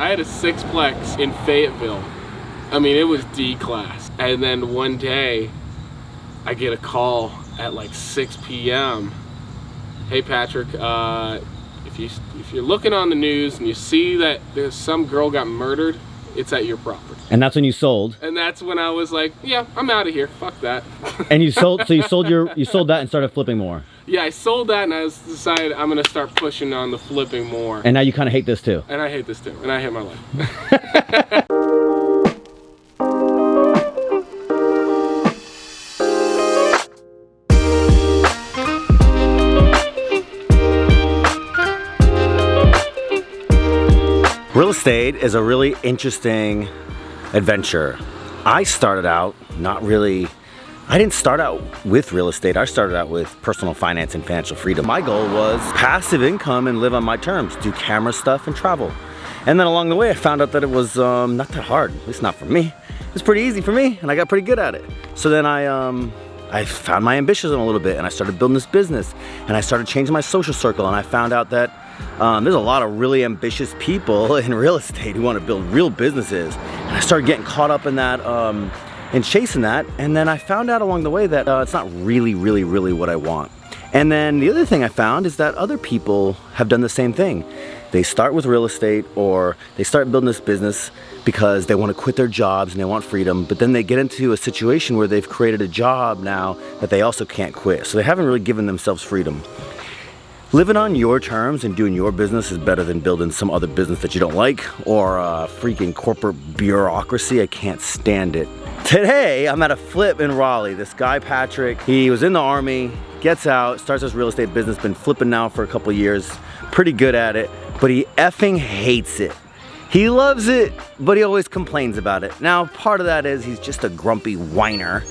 I had a sixplex in Fayetteville. I mean, it was D class. And then one day, I get a call at like 6 p.m. Hey Patrick, if you're looking on the news and you see that there's some girl got murdered, it's at your property. And that's when you sold. And that's when I was like, yeah, I'm out of here. Fuck that. And you sold, so you sold that and started flipping more. Yeah, I sold that and I decided I'm gonna start pushing on the flipping more. And now you kind of hate this too. And I hate this too. And I hate my life. Real estate is a really interesting adventure. I started out I didn't start out with real estate. I started out with personal finance and financial freedom. My goal was passive income and live on my terms, do camera stuff and travel. And then along the way, I found out that it was not that hard, at least not for me. It was pretty easy for me and I got pretty good at it. So then I found my ambitions a little bit and I started building this business and I started changing my social circle and I found out that there's a lot of really ambitious people in real estate who want to build real businesses. And I started getting caught up in that and chasing that. And then I found out along the way that it's not really what I want. And then the other thing I found is that other people have done the same thing. They start with real estate or they start building this business because they want to quit their jobs and they want freedom, but then they get into a situation where they've created a job now that they also can't quit. So they haven't really given themselves freedom. Living on your terms and doing your business is better than building some other business that you don't like or freaking corporate bureaucracy. I can't stand it. Today, I'm at a flip in Raleigh. This guy, Patrick, he was in the Army, gets out, starts his real estate business, been flipping now for a couple years, pretty good at it, but he effing hates it. He loves it, but he always complains about it. Now, part of that is he's just a grumpy whiner.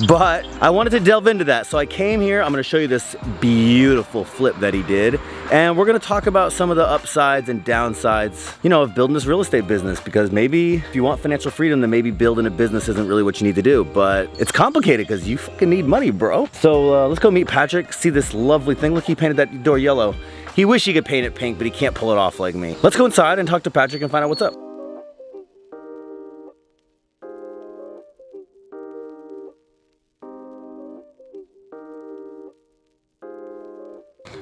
But I wanted to delve into that, so I came here. I'm gonna show you this beautiful flip that he did, and we're gonna talk about some of the upsides and downsides, you know, of building this real estate business, because maybe if you want financial freedom, then maybe building a business isn't really what you need to do, but it's complicated because you fucking need money, bro. So let's go meet Patrick, see this lovely thing. Look, he painted that door yellow. He wish he could paint it pink, but he can't pull it off like me. Let's go inside and talk to Patrick and find out what's up.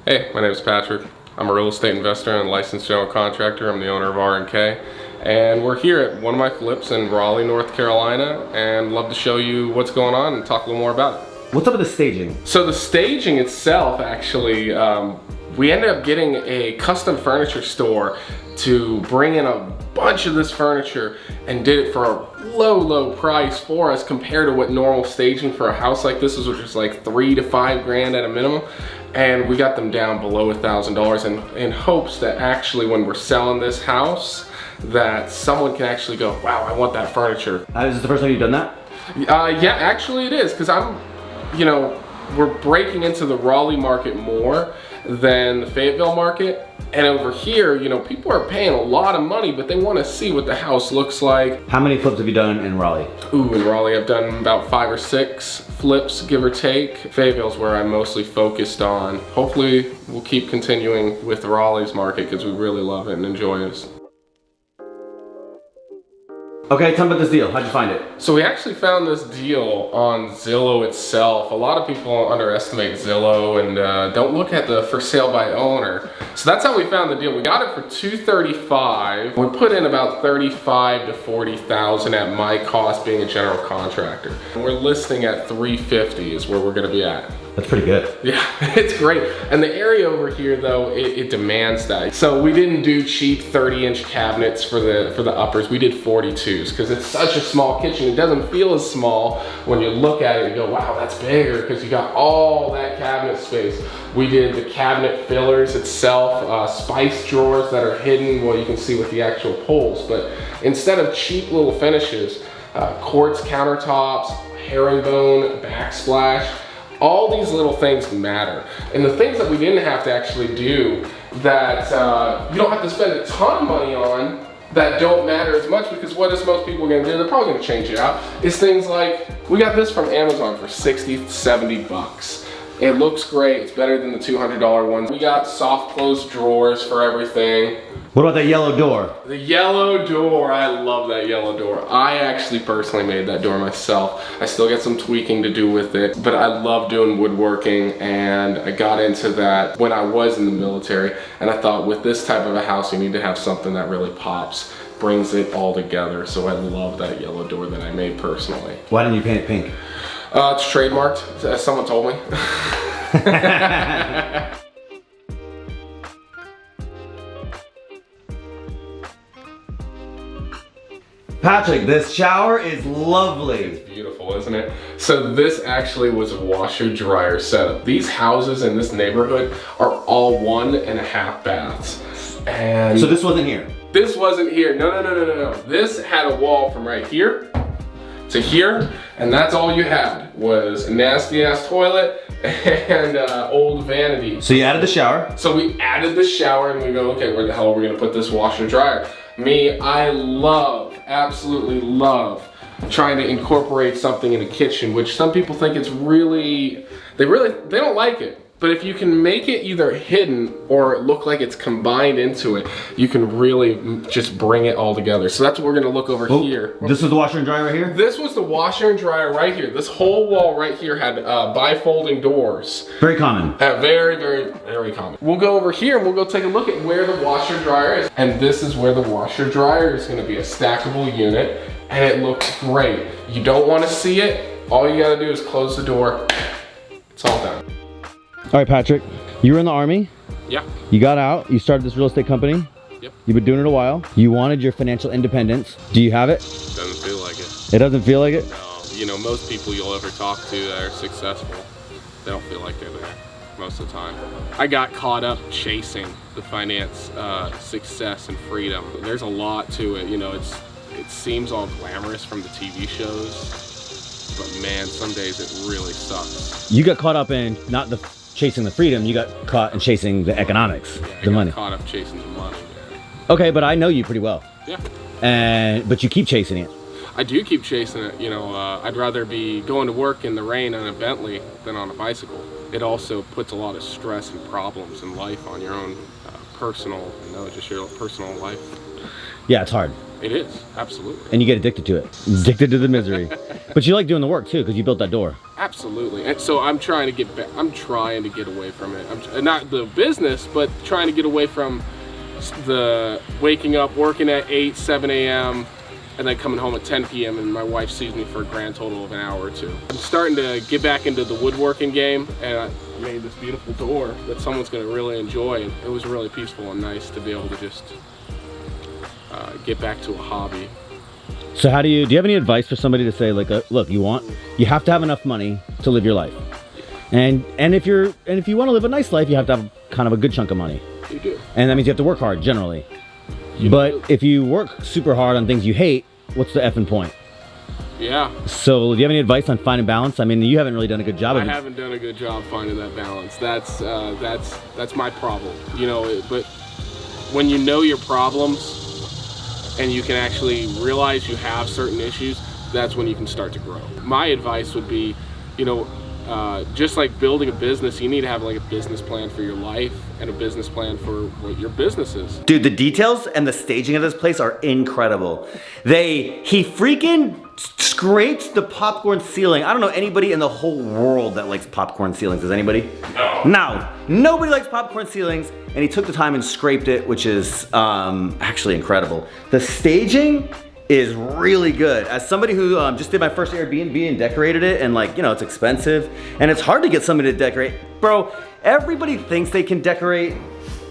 Hey, my name is Patrick. I'm a real estate investor and licensed general contractor. I'm the owner of R&K. And we're here at one of my flips in Raleigh, North Carolina, and love to show you what's going on and talk a little more about it. What's up with the staging? So the staging itself, actually, we ended up getting a custom furniture store to bring in a bunch of this furniture and did it for a low price for us compared to what normal staging for a house like this is, which is like $3 to $5 grand at a minimum. And we got them down below $1,000 in hopes that actually when we're selling this house, that someone can actually go, wow, I want that furniture. Is this the first time you've done that? Yeah, actually it is, because we're breaking into the Raleigh market more than the Fayetteville market. And over here, people are paying a lot of money, but they want to see what the house looks like. How many flips have you done in Raleigh? Ooh, in Raleigh, I've done about 5 or 6 flips, give or take. Fayetteville's where I'm mostly focused on. Hopefully, we'll keep continuing with Raleigh's market because we really love it and enjoy it. Okay, tell me about this deal. How'd you find it? So we actually found this deal on Zillow itself. A lot of people underestimate Zillow and don't look at the for sale by owner. So that's how we found the deal. We got it for $235,000. We put in about $35,000 to $40,000 at my cost being a general contractor. And we're listing at $350,000 is where we're gonna be at. That's pretty good. Yeah, it's great. And the area over here though, it demands that. So we didn't do cheap 30-inch cabinets for the uppers. We did 42s because it's such a small kitchen. It doesn't feel as small when you look at it and go, wow, that's bigger because you got all that cabinet space. We did the cabinet fillers itself, spice drawers that are hidden, well, you can see with the actual poles. But instead of cheap little finishes, quartz countertops, herringbone, backsplash, all these little things matter. And the things that we didn't have to actually do that you don't have to spend a ton of money on that don't matter as much, because what is most people gonna do? They're probably gonna change it out. Is things like, we got this from Amazon for 60, 70 bucks. It looks great. It's better than the $200 one. We got soft close drawers for everything. What about that yellow door? The yellow door, I love that yellow door. I actually personally made that door myself. I still got some tweaking to do with it, but I love doing woodworking, and I got into that when I was in the military, and I thought with this type of a house, you need to have something that really pops, brings it all together. So I love that yellow door that I made personally. Why didn't you paint it pink? It's trademarked, as someone told me. Patrick, this shower is lovely. It's beautiful, isn't it? So this actually was a washer dryer setup. These houses in this neighborhood are all 1.5 baths. And so this wasn't here? This wasn't here. No. This had a wall from right here to here, and that's all you had was a nasty ass toilet and old vanity. So you added the shower? So we added the shower, and we go, okay, where the hell are we gonna put this washer and dryer? Me, I absolutely love trying to incorporate something in a kitchen, which some people think it's really, they don't like it. But if you can make it either hidden or look like it's combined into it, you can really just bring it all together. So that's what we're gonna look over here. This is the washer and dryer right here? This was the washer and dryer right here. This whole wall right here had bifolding doors. Very common. Very common. We'll go over here and we'll go take a look at where the washer and dryer is. And this is where the washer dryer is gonna be a stackable unit, and it looks great. You don't wanna see it. All you gotta do is close the door. It's all done. All right, Patrick, you were in the Army. Yeah. You got out, you started this real estate company. Yep. You've been doing it a while. You wanted your financial independence. Do you have it? Doesn't feel like it. It doesn't feel like it? No, you know, most people you'll ever talk to that are successful, they don't feel like they're there most of the time. I got caught up chasing the finance, success and freedom. There's a lot to it, you know, it seems all glamorous from the TV shows, but man, some days it really sucks. You got caught up in not the chasing the freedom, you got caught in chasing the economics, the money. Caught up chasing the money, man. Okay, but I know you pretty well. Yeah. But you keep chasing it. I do keep chasing it, you know, I'd rather be going to work in the rain on a Bentley than on a bicycle. It also puts a lot of stress and problems in life on your own personal, you know, just your personal life. Yeah, it's hard. It is, absolutely. And you get addicted to it. Addicted to the misery. But you like doing the work too, because you built that door. Absolutely. And so I'm trying to get back, I'm trying to get away from it. Not the business, but trying to get away from the waking up, working at 8, 7 a.m., and then coming home at 10 p.m. and my wife sees me for a grand total of an hour or two. I'm starting to get back into the woodworking game, and I made this beautiful door that someone's gonna really enjoy. It was really peaceful and nice to be able to just get back to a hobby. So how do you have any advice for somebody to say, like, look, you have to have enough money to live your life. And if you want to live a nice life, you have to have kind of a good chunk of money. You do. And that means you have to work hard generally. But if you work super hard on things you hate, what's the effing point? Yeah. So do you have any advice on finding balance? I mean, you haven't really done a good job of it. I haven't done a good job finding that balance. That's my problem. You know, but when you know your problems and you can actually realize you have certain issues, that's when you can start to grow. My advice would be, you know, just like building a business, you need to have like a business plan for your life and a business plan for what your business is. Dude, the details and the staging of this place are incredible. He freaking scraped the popcorn ceiling. I don't know anybody in the whole world that likes popcorn ceilings. Does anybody? No. Nobody likes popcorn ceilings, and he took the time and scraped it, which is actually incredible. The staging is really good. As somebody who just did my first Airbnb and decorated it, and like, you know, it's expensive and it's hard to get somebody to decorate. Bro, everybody thinks they can decorate,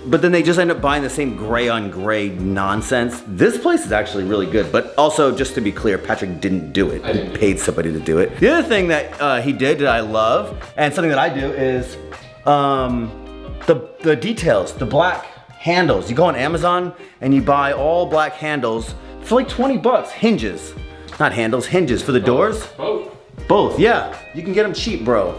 but then they just end up buying the same gray on gray nonsense. This place is actually really good, but also just to be clear, Patrick didn't do it. He paid somebody to do it. The other thing that he did that I love, and something that I do, is the details, the black handles. You go on Amazon and you buy all black handles for like 20 bucks, hinges. Not handles, hinges for the doors. Both, yeah. You can get them cheap, bro.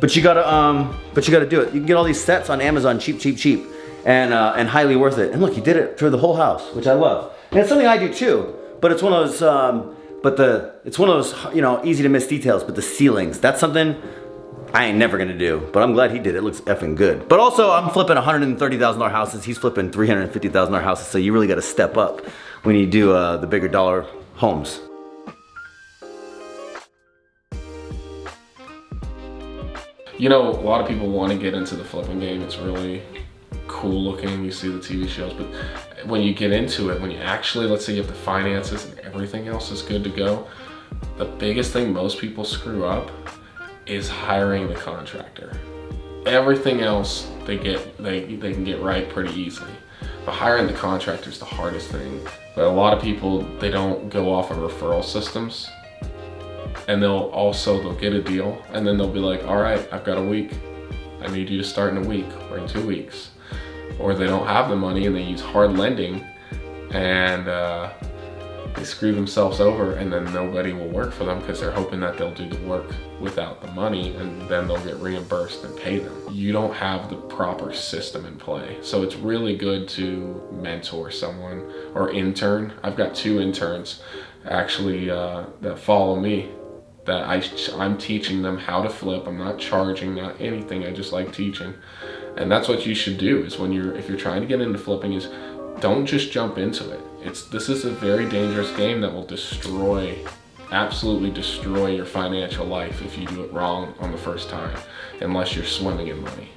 But you gotta do it. You can get all these sets on Amazon, cheap, and highly worth it. And look, he did it for the whole house, which I love. And it's something I do too, but it's one of those, you know, easy to miss details, but the ceilings, that's something I ain't never gonna do, but I'm glad he did. It looks effing good. But also, I'm flipping $130,000 houses. He's flipping $350,000 houses. So you really got to step up when you do the bigger dollar homes. You know, a lot of people want to get into the flipping game. It's really cool looking. You see the TV shows, but when you get into it, when you actually, let's say you have the finances and everything else is good to go, the biggest thing most people screw up is hiring the contractor. Everything else they can get right pretty easily, but hiring the contractor is the hardest thing. But a lot of people, they don't go off of referral systems, and they'll get a deal, and then they'll be like, all right, I've got a week, I need you to start in a week or in 2 weeks. Or they don't have the money and they use hard lending, and they screw themselves over, and then nobody will work for them because they're hoping that they'll do the work without the money, and then they'll get reimbursed and pay them. You don't have the proper system in play. So it's really good to mentor someone or intern. I've got 2 interns actually that follow me, that I'm teaching them how to flip. I'm not charging, not anything. I just like teaching. And that's what you should do, is if you're trying to get into flipping, is don't just jump into it. This is a very dangerous game that will absolutely destroy your financial life if you do it wrong on the first time, unless you're swimming in money.